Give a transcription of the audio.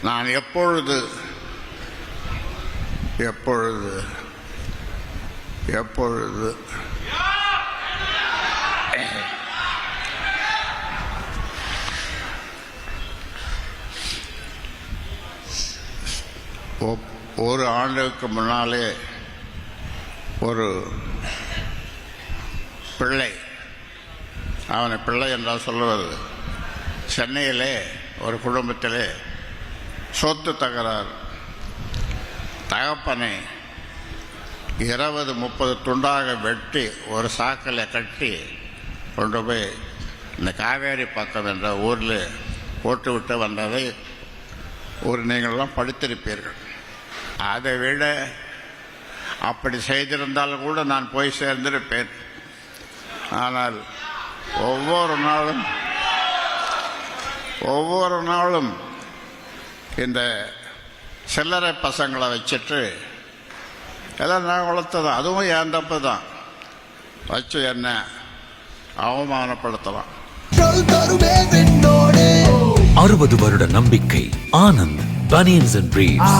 நான் எப்பொழுது எப்பொழுது எப்பொழுது ஒரு ஆண்டுக்கு முன்னாலே ஒரு பிள்ளை, அவனை பிள்ளை என்றால் சொல்லுவது, சென்னையிலே ஒரு குடும்பத்திலே சொத்து தகராறு. தகப்பனை 20-30 துண்டாக வெட்டி ஒரு சாக்கில் கட்டி கொண்டு போய் இந்த காவேரி பக்கம் என்ற ஊரில் போட்டுவிட்டு வந்ததை நீங்கள்லாம் படித்திருப்பீர்கள். அதை விட அப்படி செய்திருந்தாலும் கூட நான் போய் சேர்ந்திருப்பேன். ஆனால் ஒவ்வொரு நாளும் இந்த சில்லறை பசங்களை வச்சுட்டு எல்லாம் நான் வளர்த்ததான், அதுவும் என் தப்பு தான், வச்சு என்ன அவமானப்படுத்தலாம். 60 வருட நம்பிக்கை. Anand banians and briefs.